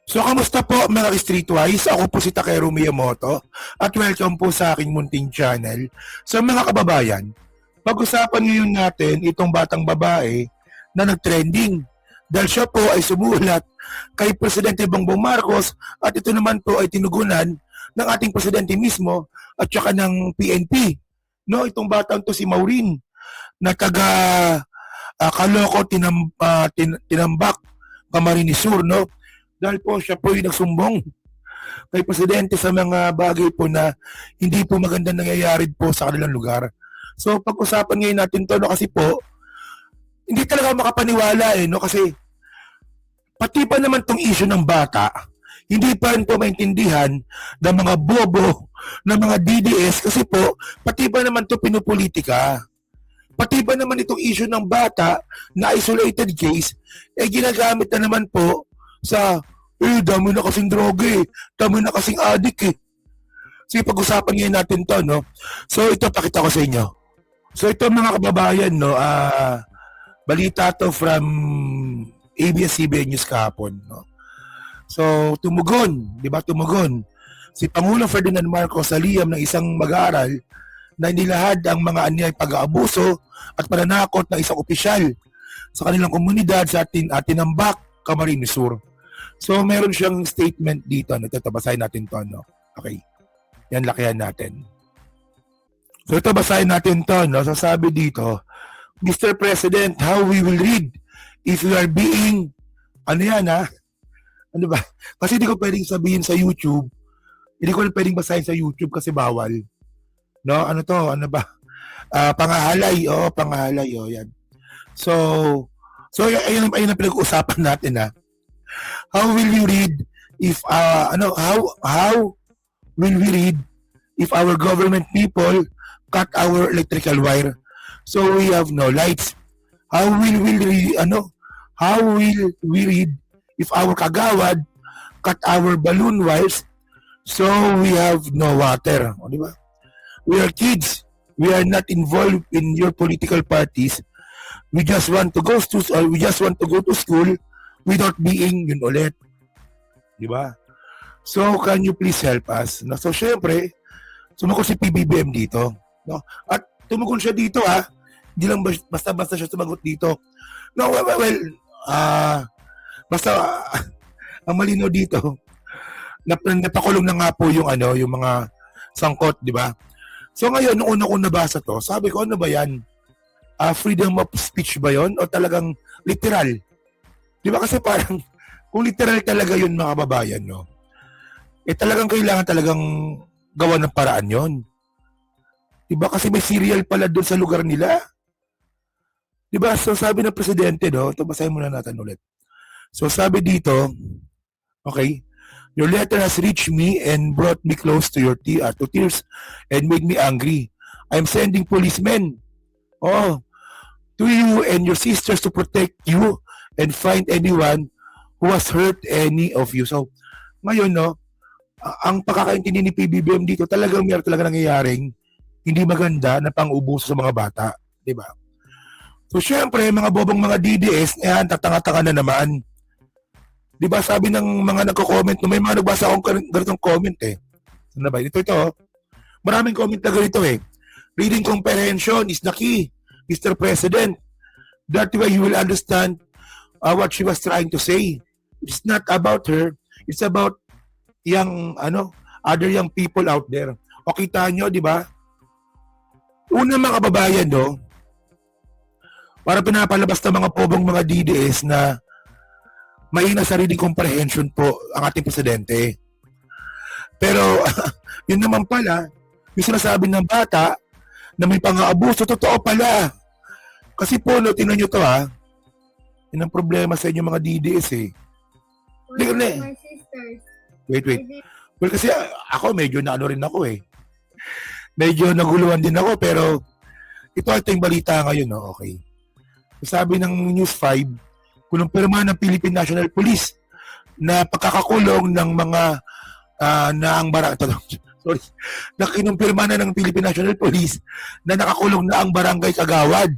So, kamusta po mga Streetwise? Ako po si Takeru Miyamoto at welcome po sa aking munting channel. So mga kababayan, pag-usapan ngayon natin itong batang babae na nag-trending dahil siya po ay sumulat kay Presidente Bongbong Marcos at ito naman po ay tinugunan ng ating Presidente mismo at saka ng PNP. No, itong batang to si Maureen na taga Caloocan, Tinambak, Camarines Sur, no? Dahil po siya po yung nagsumbong kay Presidente sa mga bagay po na hindi po maganda nangyayari po sa kanilang lugar. So pag-usapan ngayon natin to, no, kasi po hindi talaga makapaniwala no, kasi pati pa naman tong issue ng bata, hindi pa rin po maintindihan ng mga bobo ng mga DDS kasi po pati pa naman to pinupolitika. Pati ba naman itong issue ng bata na isolated case, ginagamit na naman po sa, dami na kasing droga dami na kasing addict Sige, pag-usapan ngayon natin to, no? So, ito, pakita ko sa inyo. So, ito mga kababayan, no? Balita to from ABS-CBN News kahapon, no? So, tumugon, di ba, tumugon. Si Pangulong Ferdinand Marcos sa liham ng isang mag-aaral na inilahad ang mga anyay pag-aabuso at pananakot ng isang opisyal sa kanilang komunidad sa Tinambak, Camarines Sur. So, meron siyang statement dito. Basahin natin to, no? Okay. Yan, lakihan natin. So, ito, basahin natin to, no? So, sabi dito, Mr. President, how we will read if we are being, ano yan, ha? Ano ba? Kasi hindi ko pwedeng sabihin sa YouTube, hindi ko pwedeng basahin sa YouTube kasi bawal. No, ano to? Ano ba? Pangahalay, pangahalay, yan. So ayun ang pinag-uusapan natin, ha. How will you read if how will we read if our government people cut our electrical wire so we have no lights? How will we read if our kagawad cut our balloon wires so we have no water? O, di ba? We are kids. We are not involved in your political parties. We just want to go to school without being yun ulit. Di ba? So, can you please help us? No? So, syempre, sumagot si PBBM dito. No? At tumugon siya dito, ha? Hindi lang basta-basta siya sumagot dito. No, basta, ang malino dito, napakulong na nga po yung mga sangkot, di ba? So ngayon, nung una ko nabasa to, sabi ko, ano ba yan? Freedom of speech ba yon? O talagang literal? Di ba kasi parang, kung literal talaga yun mga kababayan, no? Talagang kailangan talagang gawa ng paraan yon. Di ba kasi may serial pala doon sa lugar nila? Di ba? So sabi ng presidente, no? Ito, basahin muna natin ulit. So sabi dito, okay, your letter has reached me and brought me close to to tears and made me angry. I'm sending policemen, to you and your sisters to protect you and find anyone who has hurt any of you. So, ngayon, no, ang pagkakaintindi ni PBBM dito, talagang meron talaga nangyayaring hindi maganda na pang-ubuso sa mga bata. Diba? So, syempre, mga bobong mga DDS, tatanga-tanga na naman. Di ba sabi ng mga nagko-comment, may mga nagbasa akong ganitong comment Ano ba? Ito. Maraming comment na ganito Reading comprehension is the key, Mr. President. That way you will understand what she was trying to say. It's not about her. It's about other young people out there. O kita nyo, di ba? Una mga kababayan, no? Para pinapalabas ng mga pobong mga DDS na may sariling comprehension po ang ating presidente. Pero, yun naman pala, yung sinasabi ng bata na may pang-aabuso, totoo pala. Kasi po, no, tingnan nyo to yun ang problema sa inyo mga DDS My sisters. Wait. Well, kasi ako medyo rin ako Medyo naguluhan din ako, pero ito yung balita ngayon, no? Okay. Sabi ng News 5, kinumpirma ng Philippine National Police na pagkakakulong ng mga na kinumpirma na ng Philippine National Police na nakakulong na ang barangay Kagawad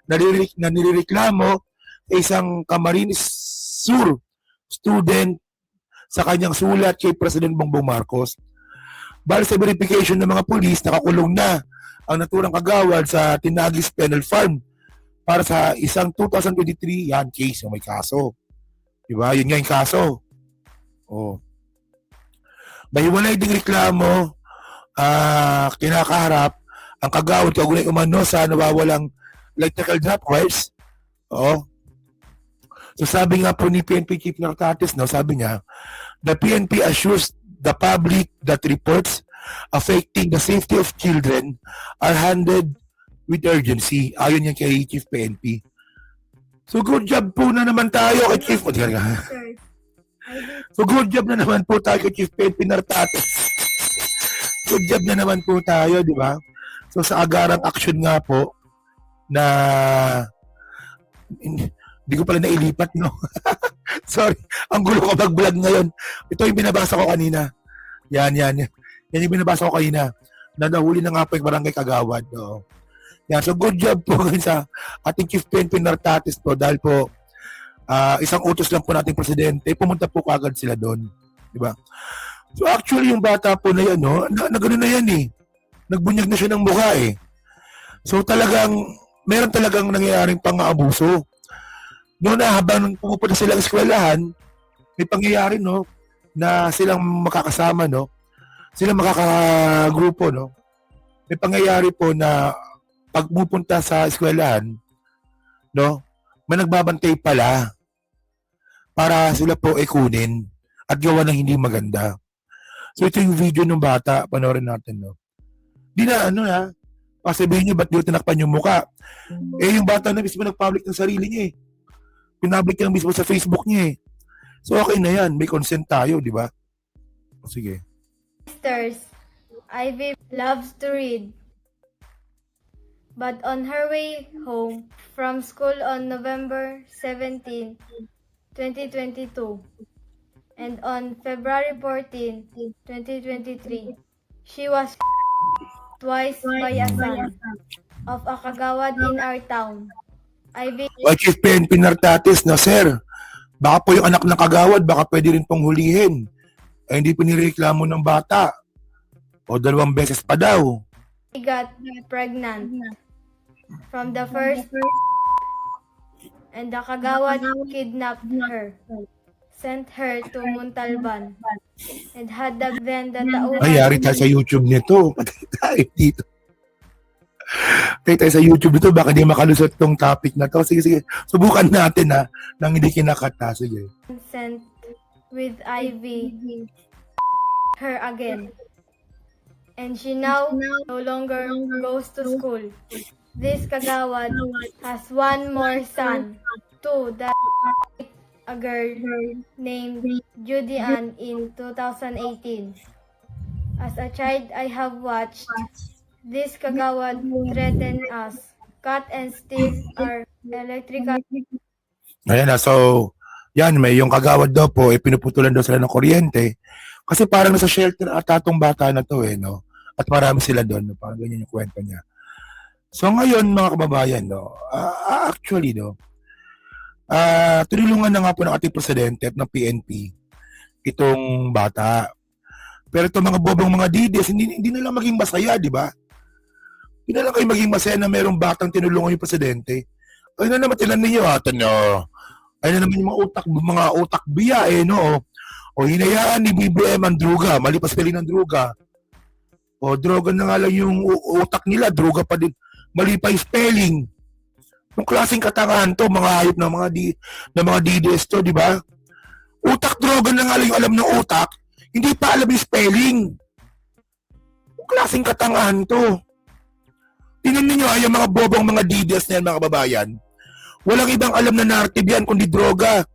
na nirereklamo sa isang Camarines Sur student sa kanyang sulat kay President Bongbong Marcos. Bali sa verification ng mga pulis, nakakulong na ang naturang kagawad sa Tinagis Penal Farm para sa isang 2023 yan case yung may kaso. Diba? Yun nga yung kaso. Oh. Mahiwalay ding reklamo kinakaharap ang kagawad kaugnay umano sa nawawalang electrical drop wires. Oo. So sabi nga po ni PNP Chief Nartates, no, sabi niya, the PNP assures the public that reports affecting the safety of children are handled with urgency. Ayon yan kay Chief PNP. So good job po na naman tayo kay Chief. Sisters. So good job na naman po tayo kay Chief PNP Nartates. Good job na naman po tayo, di ba? So sa agarang action nga po na hindi ko pala nailipat, no? Sorry, ang gulo ko mag-vlog ngayon. Ito yung binabasa ko kanina. Yan. Yan yung binabasa ko kanina. Na nahuli na nga po yung barangay Kagawad. No? Yan, so good job po sa ating Chief PNP Nartates po dahil po isang utos lang po nating presidente, pumunta po kagad sila doon. Di ba? So actually yung bata po na yan, no, na gano'n na yan eh. Nagbunyag na siya ng mukha eh. So talagang, meron talagang nangyayaring pang-aabuso. No, na habang pumupunta silang eskwelahan, may pangyayari, no, na silang makakasama, no, silang makakagrupo, no. May pangyayari po na pag pupunta sa eskwelahan, no, may nagbabantay pala para sila po kunin at gawa ng hindi maganda. So ito yung video ng bata, panoorin natin, no. Di na, sabihin niyo, ba't di tinakpan yung muka? Yung bata na mismo nag-public ng sarili niya eh. Pinablik niya mismo sa Facebook niya eh. So okay na yan, may consent tayo, di ba? Sige. Sisters, Ivy loves to read. But on her way home from school on November 17, 2022, and on February 14, 2023, she was twice by a son of a kagawad in our town. Chief PNP Nartates na, sir, baka po yung anak ng kagawad, baka pwede rin pong hulihin. Hindi po nireklamo ng bata. O 2 beses pa daw. She got pregnant from the first and the kagawad kidnapped her, sent her to Montalban, and had the tauhan. Ay, yari tayo sa YouTube nito. Patay tayo dito. Patay tayo sa YouTube nito. Baka di makalusot tong topic na to. Sige. Subukan natin nang hindi kinakata. Sige. Sent with Ivy her again. And she now no longer goes to school. This kagawad has one more son, too, that a girl named Judy Ann in 2018. As a child, I have watched this kagawad threaten us, cut and steal our electrical. Ayan na, so, yan, may yung kagawad daw po, pinuputulan daw sila ng kuryente. Kasi parang nasa shelter at atong bata na to no? At marami sila doon, no? Parang ganyan yung kwento niya. So ngayon, mga kababayan, no? Actually, no? Tinulungan na nga po ng ating presidente at ng PNP itong bata. Pero itong mga bobong mga didis, hindi na lang maging masaya, di ba? Hindi na lang kayo maging masaya na merong batang tinulungan yung presidente. Ayun na naman, tinan ninyo, ayun na naman yung mga utak biya, no? O hinayaan ni BBM ang druga, mali pa spelling ng druga. O droga na nga lang yung utak nila, druga pa din, mali pa yung spelling. Yung klaseng katangahan to, mga hayop ng mga DDS to, di ba? Utak droga na nga lang yung alam ng utak, hindi pa alam yung spelling. Yung klaseng katangahan to. Tingnan niyo yung mga bobong mga DDS na yan, mga kababayan. Walang ibang alam na narrative yan, kundi droga.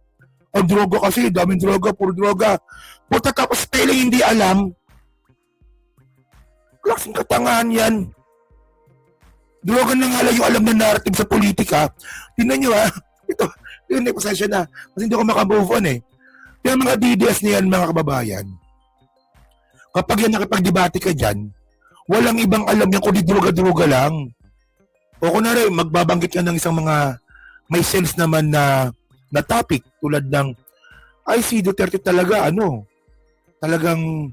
O droga kasi, daming droga, puro droga. Puta tapos spelling hindi alam. Klaseng katangahan yan. Droga na nga lang yung alam na narrative sa politika. Tingnan nyo ito, yun pasensya na. Kasi hindi ko makamove on Yung mga DDS na yan, mga kababayan, kapag yan nakipagdebate ka dyan, walang ibang alam yan kundi droga-droga lang. O kunwari, magbabanggit ka ng isang mga may sense naman na topic tulad ng ay si Duterte talaga, talagang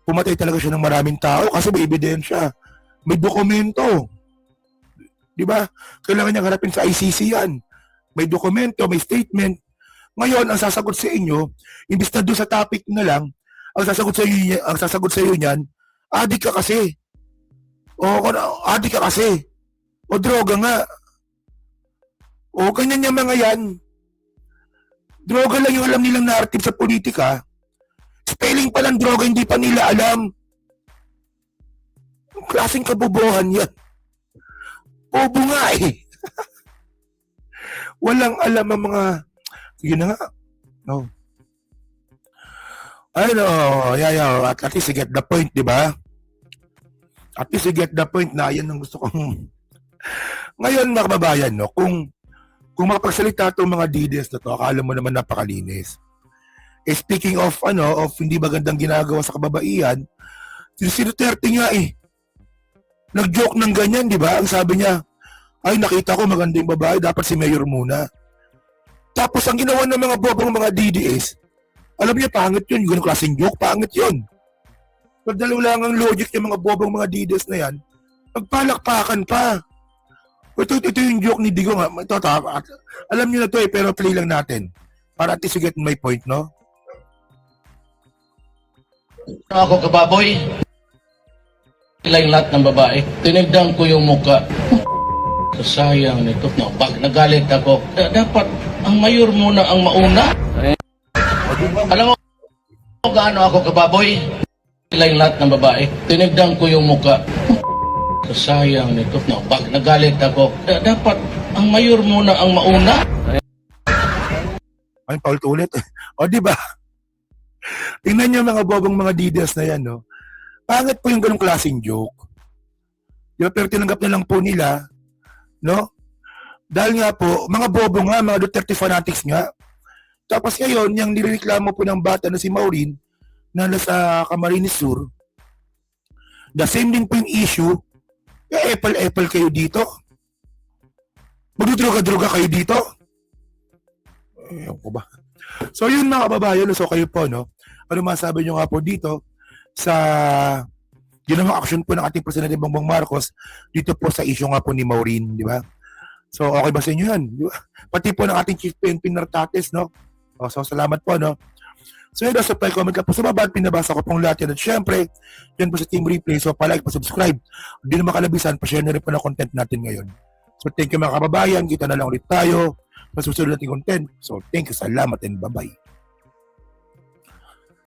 pumatay talaga siya ng maraming tao kasi may ebidensya, may dokumento. Di ba? Kailangan niyang harapin sa ICC yan. May dokumento, may statement. Ngayon, ang sasagot sa inyo, imbis na doon sa topic na lang, ang sasagot sa iyo niyan, adik ka kasi. Adik ka kasi. O droga nga. O ganyan yung mga yan. Droga lang yung alam nilang narrative sa politika. Spelling pa lang droga, hindi pa nila alam. Ang klaseng kabobohan yan. Bobo nga eh. Walang alam ang mga... Sige na nga. No. At least you get the point, di ba? At least you get the point na yan ang gusto kong... Ngayon, mga kababayan, no, kung makapagsalita itong mga DDS na to, akala mo naman napakalinis. Speaking of, of hindi magandang ginagawa sa kababaihan, si Duterte nga nag-joke ng ganyan, di ba? Ang sabi niya, ay nakita ko maganda yung babae, dapat si Mayor muna. Tapos ang ginawa ng mga bobong mga DDS, alam niya, pangit yun, yung ganong klaseng joke, pangit yun. Pagdalaw lang ang logic ng mga bobong mga DDS na yan, magpalakpakan pa. Ito yung joke ni Digo nga. Alam niyo na to pero play lang natin. Para at least you get my point, no? Ako kababoy, ilang lahat ng babae. Tinigdan ko yung muka. Sayang nito. No, pag nagalit ako, dapat ang mayor muna ang mauna. Alam mo gaano ako kababoy? Ilang lahat ng babae. Tinigdan ko yung muka. Sayang nito. No, pag nagalit ako, dapat ang mayor muna ang mauna. Ay, paulit-ulit. O, di ba? Tingnan niyo mga bobong mga DDS na yan, no? Pangit po yung ganong klaseng joke. Diba? Pero tinanggap na lang po nila, no? Dahil nga po, mga bobo nga, mga Duterte fanatics nga. Tapos ngayon, yung nireklamo po ng bata na si Maureen, na nasa Camarines Sur, the same din po yung issue, apple kayo dito? Magdudruga-druga kayo dito? Ewan ko ba? So yun mga kababayan, so kayo po, no? Ano masabi nyo nga po dito sa ginawang action po ng ating Presidente Bongbong Marcos dito po sa issue nga po ni Maureen, di ba? So okay ba sa inyo yan? Di ba? Pati po ng ating Chief PNP Nartates, no? So salamat po, no? So yun, so comment ka po sa baba at pinabasa ko pong lahat yan. At syempre, yan po sa Team Replay. So palike, pa-subscribe. Hindi na makalabisan, pa-share na rin po na content natin ngayon. So thank you mga kababayan. Kita na lang ulit tayo sa susunod nating content. So thank you, salamat and bye-bye.